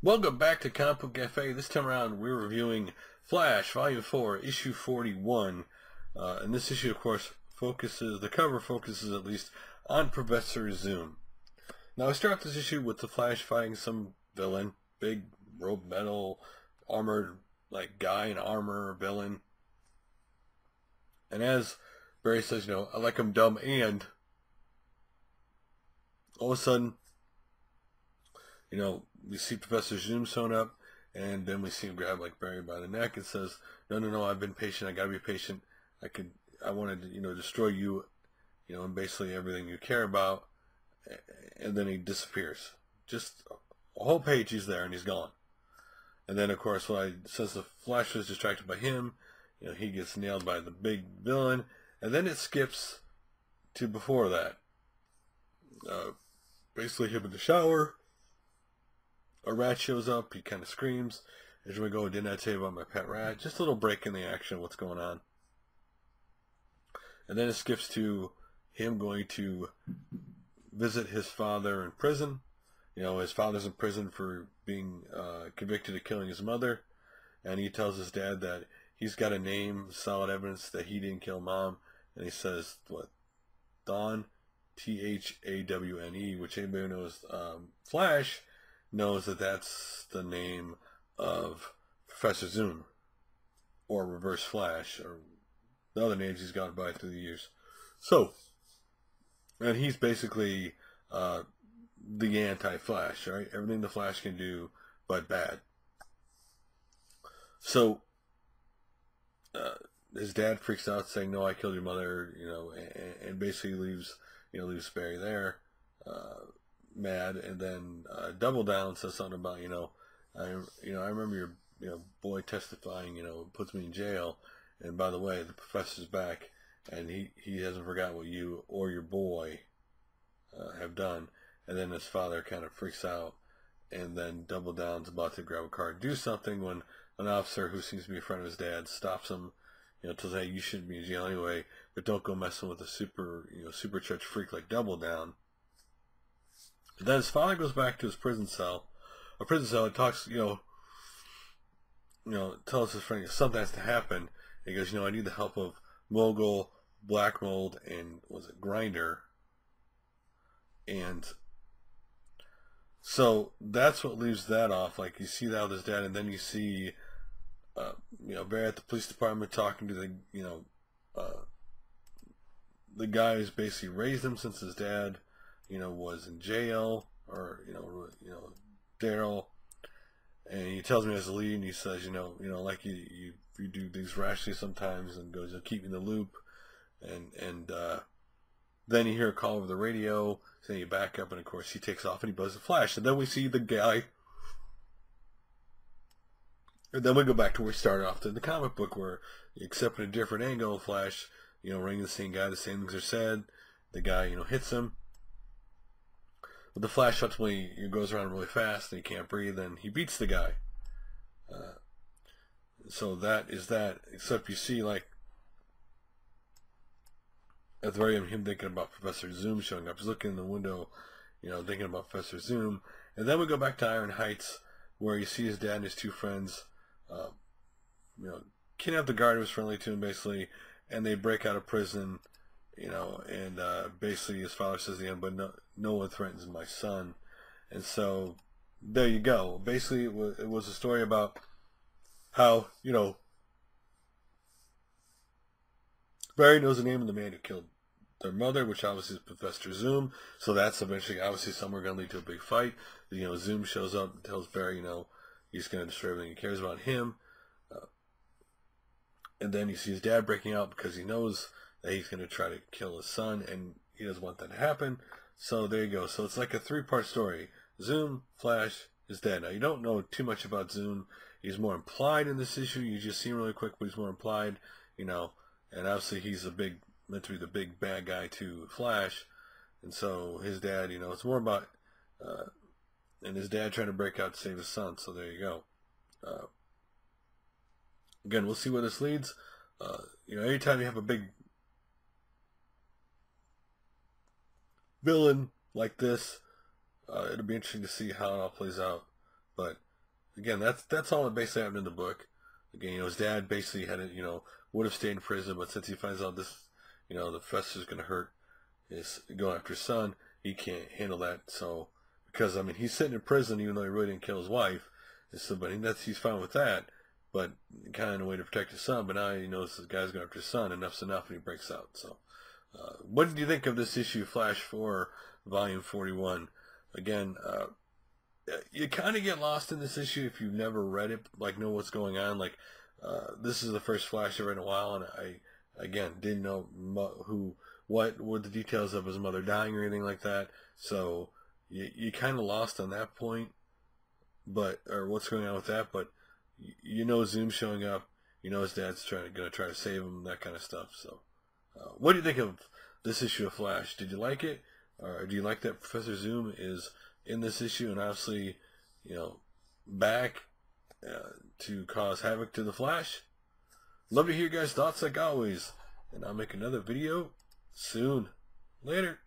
Welcome back to Comic Book Cafe. This time around, we're reviewing Flash, Volume 4, Issue 41. And this issue, of course, the cover focuses at least on Professor Zoom. Now, I start this issue with the Flash fighting some villain, big robe metal, armored, guy in armor, villain. And as Barry says, I like him dumb, and all of a sudden, we see Professor Zoom sewn up, and then we see him grab Barry by the neck and says, no, I've been patient, I gotta be patient, I wanted to, destroy you, and basically everything you care about, and then he disappears. Just a whole page he's there and he's gone. And then, of course, since the Flash was distracted by him, he gets nailed by the big villain, and then it skips to before that. Basically him in the shower. A rat shows up, he kind of screams. As we go, didn't I tell you about my pet rat? Just a little break in the action of what's going on. And then it skips to him going to visit his father in prison. His father's in prison for being convicted of killing his mother. And he tells his dad that he's got a name, solid evidence that he didn't kill mom. And he says, Dawn, Thawne, which anybody who knows Flash knows that that's the name of Professor Zoom, or Reverse Flash, or the other names he's gone by through the years. So, and he's basically the anti-Flash, right? Everything the Flash can do, but bad. So, his dad freaks out, saying, "No, I killed your mother," and basically leaves leaves Barry there. Mad, and then Double Down says something about I remember your boy testifying, puts me in jail, and by the way, the professor's back, and he hasn't forgotten what you or your boy have done. And then his father kind of freaks out, and then Double Down's about to grab a car and do something when an officer who seems to be a friend of his dad stops him, tells him, "Hey, you shouldn't be in jail anyway, but don't go messing with a supercharged freak like Double Down." Then his father goes back to his prison cell, and talks, tells his friend something has to happen. And he goes, I need the help of Mogul, Black Mold, and was it Grinder? And so that's what leaves that off. You see that with his dad, and then you see, Barry at the police department talking to the guy who's basically raised him since his dad was in jail, or Daryl, and he tells me as a lead, and he says, you do things rashly sometimes, and goes, keep me in the loop, and then you hear a call over the radio saying you back up, and of course he takes off and he buzzes the Flash, and then we see the guy, and then we go back to where we started off in the comic book, where except in a different angle, Flash, ringing the same guy, the same things are said, the guy hits him. But the Flash ultimately goes around really fast and he can't breathe, and he beats the guy. So that is that. Except you see, at the very end, him thinking about Professor Zoom showing up. He's looking in the window, thinking about Professor Zoom. And then we go back to Iron Heights, where you see his dad and his two friends, kidnap the guard who was friendly to him, basically, and they break out of prison. And basically his father says at the end, but no one threatens my son. And so there you go. Basically it was a story about how, Barry knows the name of the man who killed their mother, which obviously is Professor Zoom. So that's eventually obviously somewhere going to lead to a big fight. Zoom shows up and tells Barry, he's going to destroy everything he cares about him. And then you see his dad breaking out because he knows that he's going to try to kill his son, and he doesn't want that to happen. So there you go. So it's like a three-part story. Zoom, Flash, his dad. Now, you don't know too much about Zoom. He's more implied in this issue. You just see him really quick, but he's more implied, and obviously he's meant to be the big bad guy to Flash. And so his dad, it's more about, and his dad trying to break out to save his son. So there you go. Again, we'll see where this leads. Anytime you have a big villain like this, it'll be interesting to see how it all plays out. But again, that's all that basically happened in the book. Again, his dad basically had it, would have stayed in prison, but since he finds out this, the professor's going to hurt go after his son, he can't handle that. So, because he's sitting in prison even though he really didn't kill his wife. So, but he's fine with that. But kind of in a way to protect his son. But now he knows this guy's going after his son. Enough's enough, and he breaks out. So, what did you think of this issue, Flash 4, Volume 41? Again, you kind of get lost in this issue if you've never read it, know what's going on. This is the first Flash I've read in a while, and I, again, didn't know what were the details of his mother dying or anything like that. So you kind of lost on that point, or what's going on with that. But Zoom's showing up. His dad's going to try to save him, that kind of stuff. So, what do you think of this issue of Flash? Did you like it, or do you like that Professor Zoom is in this issue and obviously, back to cause havoc to the Flash? Love to hear your guys' thoughts like always, and I'll make another video soon. Later.